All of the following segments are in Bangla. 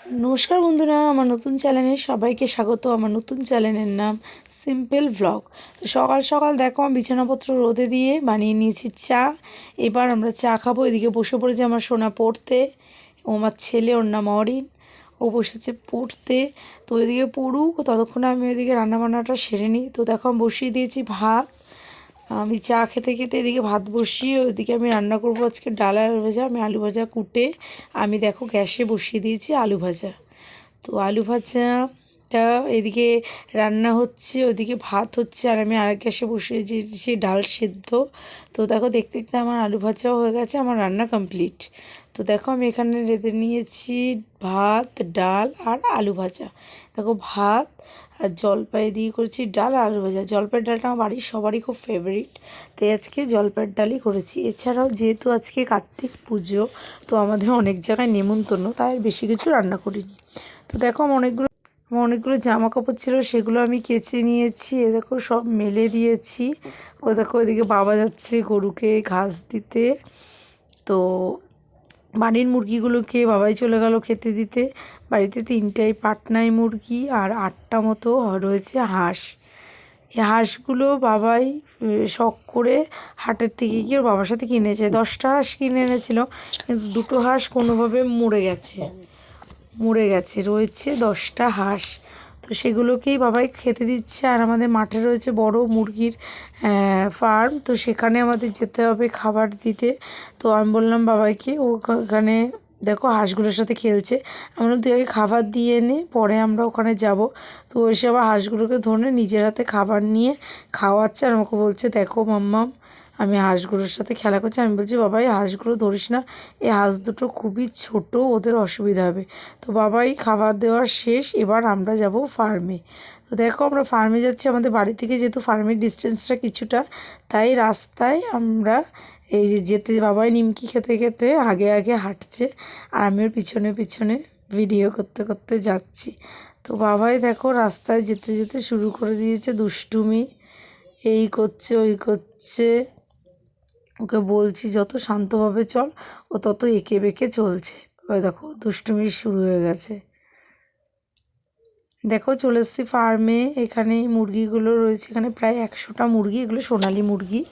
নমস্কার বন্ধুরা, আমার নতুন চ্যানেলে সবাইকে স্বাগত। আমার নতুন চ্যানেলের নাম সিম্পল ব্লগ। তো সকাল সকাল দেখো আমি বিছানাপত্র রোদে দিয়ে বানিয়ে নিয়েছি চা। এবার আমরা চা খাবো। এদিকে বসে পড়েছে আমার সোনা পড়তে। ও আমার ছেলে, ওর নাম অরিন, ও বসেছে পড়তে। তো ওইদিকে পড়ুক, ততক্ষণে আমি ওইদিকে রান্নাবান্নাটা সেরে নিই। তো দেখো আমি বসিয়ে দিয়েছি ভাত। আমি চা খেতে খেতে এদিকে ভাত বসিয়ে ওইদিকে আমি রান্না করবো আজকে ডাল আলু ভাজা। আমি আলু ভাজা কুটে আমি দেখো গ্যাসে বসিয়ে দিয়েছি আলু ভাজা। তো আলু ভাজাটা এদিকে রান্না হচ্ছে, ওদিকে ভাত হচ্ছে, আর আমি আরেক গ্যাসে বসিয়ে দিয়েছি ডাল সেদ্ধ। তো দেখো দেখতে দেখতে আমার আলু ভাজাও হয়ে গেছে, আমার রান্না কমপ্লিট। তো দেখো আমি এখানে রেঁধে নিয়েছি ভাত, ডাল আর আলু ভাজা। দেখো ভাত আর জলপাই দিয়ে করেছি ডাল আর আলু ভাজা। জলপাইয়ের ডালটা আমার বাড়ির সবারই খুব ফেভারিট, তাই আজকে জলপাইয়ের ডালই করেছি। এছাড়াও যেহেতু আজকে কার্তিক পুজো, তো আমাদের অনেক জায়গায় নেমন্তন্ন, তাই বেশি কিছু রান্না করিনি। তো দেখো আমার অনেকগুলো জামা কাপড় ছিল, সেগুলো আমি কেচে নিয়েছি। এ দেখো সব মেলে দিয়েছি। ও দেখো ওইদিকে বাবা যাচ্ছে গরুকে ঘাস দিতে। তো বাড়ির মুরগিগুলোকে বাবাই চলে গেল খেতে দিতে। বাড়িতে 3টাই পাটনাই মুরগি আর 8টা মতো রয়েছে হাঁস। এই হাঁসগুলো বাবাই শখ করে হাটের থেকে গিয়ে ওর বাবার সাথে কিনেছে। 10টা হাঁস কিনে এনেছিল, কিন্তু 2টো হাঁস কোনোভাবে মরে গেছে। রয়েছে 10টা হাঁস। তো সেগুলোকেই বাবাই খেতে দিচ্ছে। আর আমাদের মাঠে রয়েছে বড় মুরগির ফার্ম, তো সেখানে আমাদের যেতে হবে খাবার দিতে। তো আমি বললাম বাবাইকে, ওখানে দেখো হাঁসগুলোর সাথে খেলছে। আমরা তুই আগে খাবার দিয়ে নে, পরে আমরা ওখানে যাব। তো এসে আবার হাঁসগুলোকে ধরে নিজের হাতে খাবার নিয়ে খাওয়াচ্ছে। আর আমাকে বলছে, দেখো মাম্মাম আমি হাঁসগুলোর সাথে খেলা করছি। আমি বলছি বাবা এই হাঁসগুলো ধরিস না, এই হাঁস দুটো খুবই ছোট, ওদের অসুবিধা হবে। তো বাবাই খাবার দেওয়া শেষ, এবার আমরা যাব ফার্মে। তো দেখো আমরা ফার্মে যাচ্ছি। আমাদের বাড়ি থেকে যেহেতু ফার্মের ডিস্টেন্সটা কিছুটা, তাই রাস্তায় আমরা এই যে যেতে বাবাই নিমকি খেতে খেতে আগে আগে হাঁটছে, আর আমিও পিছনে পিছনে ভিডিও করতে করতে যাচ্ছি। তো বাবাই দেখো রাস্তায় যেতে যেতে শুরু করে দিয়েছে দুষ্টুমি, এই করছে ওই করছে। ওকে বলছি যত শান্তভাবে চল, ও তত এঁকে বেঁকে চলছে। ওই দেখো দুষ্টুমি শুরু হয়ে গেছে। দেখো চলে এসেছি ফার্মে। এখানে মুরগিগুলো রয়েছে, এখানে প্রায় 100টা মুরগি। এগুলো সোনালি মুরগি।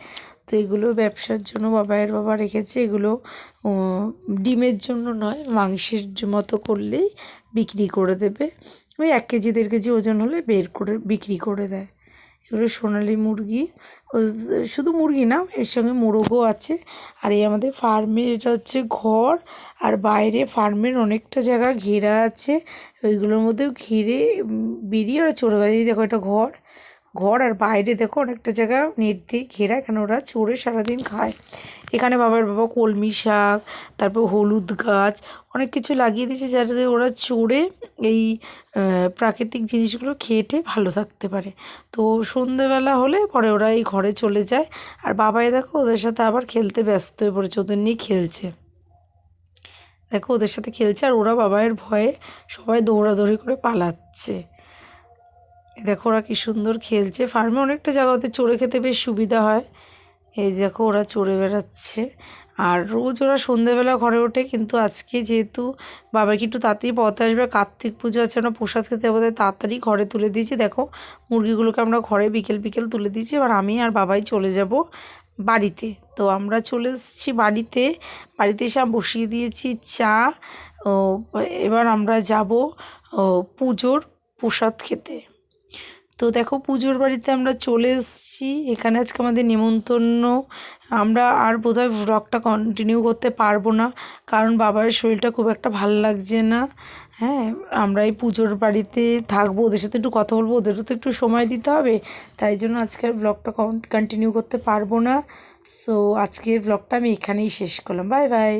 তো এগুলো ব্যবসার জন্য বাবাইয়ের বাবা রেখেছে। এগুলো ডিমের জন্য নয়, মাংসের মতো করলেই বিক্রি করে দেবে। ওই 1 কেজি 1.5 কেজি ওজন হলে বের করে বিক্রি করে দেয়। এগুলো সোনালি মুরগি। ও শুধু মুরগি না, এর সঙ্গে মোরগও আছে। আর এই আমাদের ফার্মের এটা হচ্ছে ঘর, আর বাইরে ফার্মের অনেকটা জায়গা ঘেরা আছে। ওইগুলোর মধ্যেও ঘিরে বেরিয়ে ওরা চড়ে গেছে। দেখো এটা ঘর, আর বাইরে দেখো অনেকটা জায়গা নেট দিয়ে ঘেরা, কেন ওরা চড়ে সারাদিন খায়। এখানে বাবা কলমি শাক, তারপর হলুদ গাছ, অনেক কিছু লাগিয়ে দিয়েছে, যাতে ওরা চড়ে এই প্রাকৃতিক জিনিসগুলো খেয়ে ভালো থাকতে পারে। তো সন্ধেবেলা হলে পরে ওরা এই ঘরে চলে যায়। আর বাবাই দেখো ওদের সাথে আবার খেলতে ব্যস্ত হয়ে পড়েছে, ওদের নিয়ে খেলছে। দেখো ওদের সাথে খেলছে, আর ওরা বাবাইয়ের ভয়ে সবাই দৌড়াদৌড়ি করে পালাচ্ছে। দেখো ওরা কী সুন্দর খেলছে। ফার্মে অনেকটা জায়গা, ওদের চড়ে খেতে বেশ সুবিধা হয়। এই দেখো ওরা চড়ে বেড়াচ্ছে। আর রোজ ওরা সন্ধেবেলা ঘরে ওঠে, কিন্তু আজকে যেহেতু বাবাকে একটু তাড়াতাড়ি পড়তে আসবে, কার্তিক পুজো আছে, আমরা প্রসাদ খেতে বোধহয় তাড়াতাড়ি ঘরে তুলে দিয়েছি। দেখো মুরগিগুলোকে আমরা ঘরে বিকেল বিকেল তুলে দিয়েছি। এবার আমি আর বাবাই চলে যাব বাড়িতে। তো আমরা চলে এসেছি বাড়িতে এসে আমি বসিয়ে দিয়েছি চা। ও এবার আমরা যাব পুজোর প্রসাদ খেতে। তো দেখো পুজোর বাড়িতে আমরা চলে এসেছি। এখানে আজকে আমাদের নেমন্তন্ন। আমরা আর বোধহয় ব্লগটা কন্টিনিউ করতে পারবো না, কারণ বাবার শরীরটা খুব একটা ভাল লাগছে না। হ্যাঁ, আমরা এই পুজোর বাড়িতে থাকবো, ওদের সাথে একটু কথা বলবো, ওদেরও তো একটু সময় দিতে হবে। তাই জন্য আজকের ব্লগটা কন্টিনিউ করতে পারবো না। সো আজকের ব্লগটা আমি এখানেই শেষ করলাম। Bye bye.